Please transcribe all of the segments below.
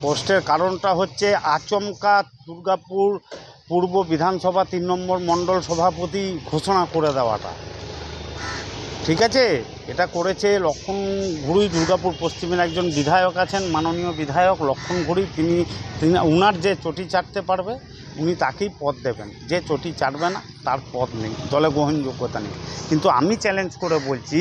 পোস্টের কারণটা হচ্ছে আচমকা দুর্গাপুর পূর্ব বিধানসভা ৩ নম্বর মণ্ডল সভাপতি ঘোষণা করে দেওয়াটা। ঠিক আছে, এটা করেছে লক্ষণ ঘুড়ি, দুর্গাপুর পশ্চিমের একজন বিধায়ক আছেন, মাননীয় বিধায়ক লক্ষণ ঘুড়ি। তিনি উনার যে চটি চাটতে পারবে উনি তাকেই পদ দেবেন, যে চটি চাটবে না তার পদ নেই, দলে গ্রহণযোগ্যতা নেই। কিন্তু আমি চ্যালেঞ্জ করে বলছি,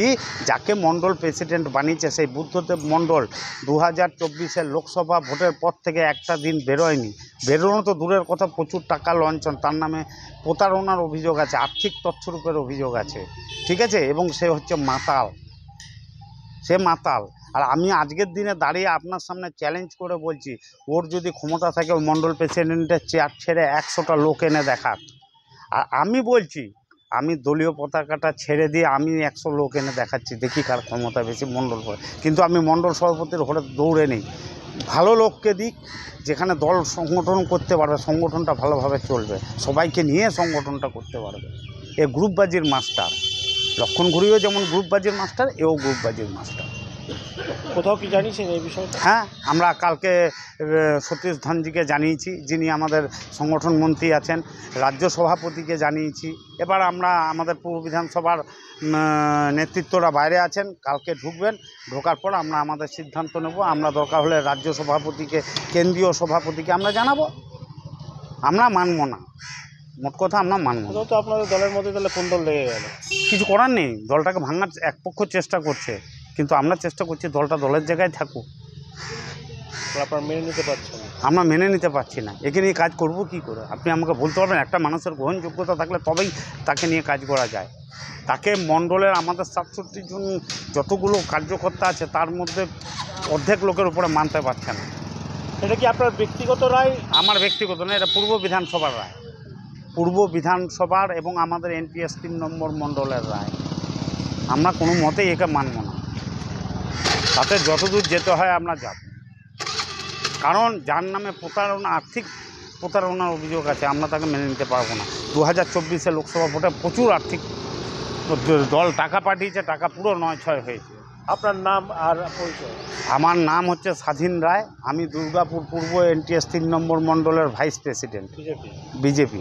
যাকে মণ্ডল প্রেসিডেন্ট বানিয়েছে সেই বুদ্ধদেব মণ্ডল 2024-এর লোকসভা ভোটের পর থেকে একটা দিন বেরোয়নি। বেরোনো তো দূরের কথা, প্রচুর টাকা লঞ্চন, তার নামে প্রতারণার অভিযোগ আছে, আর্থিক তছরূপের অভিযোগ আছে। ঠিক আছে, এবং সে হচ্ছে মাতাল, সে মাতাল। আর আমি আজকের দিনে দাঁড়িয়ে আপনার সামনে চ্যালেঞ্জ করে বলছি, ওর যদি ক্ষমতা থাকে ওই মণ্ডল প্রেসিডেন্টের চেয়ার ছেড়ে 100টা লোক এনে দেখাক। আর আমি বলছি, আমি দলীয় পতাকাটা ছেড়ে দিয়ে আমি 100 লোক এনে দেখাচ্ছি, দেখি কার ক্ষমতা বেশি মণ্ডল করে। কিন্তু আমি মণ্ডল সভাপতির হয়ে দৌড়ে নেই, ভালো লোককে দিক, যেখানে দল সংগঠন করতে পারবে, সংগঠনটা ভালোভাবে চলবে, সবাইকে নিয়ে সংগঠনটা করতে পারবে। এ গ্রুপবাজির মাস্টার, লক্ষণ ঘুরিও যেমন গ্রুপবাজির মাস্টার, এও গ্রুপবাজির মাস্টার। কোথাও কি জানিয়েছেন এই বিষয়টা? হ্যাঁ, আমরা কালকে সতীশ ধানজিকে জানিয়েছি, যিনি আমাদের সংগঠন মন্ত্রী আছেন, রাজ্য সভাপতিকে জানিয়েছি। এবার আমরা আমাদের পূর্ব বিধানসভার নেতৃত্বরা বাইরে আছেন, কালকে ঢুকবেন, ঢোকার পর আমরা আমাদের সিদ্ধান্ত নেব। আমরা দরকার হলে রাজ্য সভাপতিকে, কেন্দ্রীয় সভাপতিকে আমরা জানাবো। আমরা মানব না, মোট কথা আমরা মানব না। তো আপনাদের দলের মধ্যে তাহলে কোন দল লেগে গেল? কিছু করার নেই, দলটাকে ভাঙার এক পক্ষ চেষ্টা করছে, কিন্তু আমরা চেষ্টা করছি দলটা দলের জায়গায় থাকুক। আপনারা মেনে নিতে পারছেন না? আমরা মেনে নিতে পারছি না, একে নিয়ে কাজ করব কি করে? আপনি আমাকে বলতে পারবেন? একটা মানুষের গ্রহণযোগ্যতা থাকলে তবেই তাকে নিয়ে কাজ করা যায়। তাকে মণ্ডলের আমাদের 67 জন যতগুলো কার্যকর্তা আছে তার মধ্যে অর্ধেক লোকের উপরে মানতে পারছে না। এটা কি আপনার ব্যক্তিগত রায়? আমার ব্যক্তিগত না, এটা পূর্ব বিধানসভার রায়, পূর্ব বিধানসভার এবং আমাদের NPS 3 নম্বর মণ্ডলের রায়। আমরা কোনো মতেই একে মানব না, তাতে যতদূর যেতে হয় আমরা যাব। কারণ যার নামে প্রতারণা, আর্থিক প্রতারণার অভিযোগ আছে, আমরা তাকে মেনে নিতে পারবো না। 2024-এর লোকসভা ভোটে প্রচুর আর্থিক দল টাকা পাঠিয়েছে, টাকা পুরো 9-6 হয়েছে। আপনার নাম আর পরিচয়? আমার নাম হচ্ছে স্বাধীন রায়, আমি দুর্গাপুর পূর্ব NTS 3 নম্বর মণ্ডলের ভাইস প্রেসিডেন্ট, বিজেপি। বিজেপি।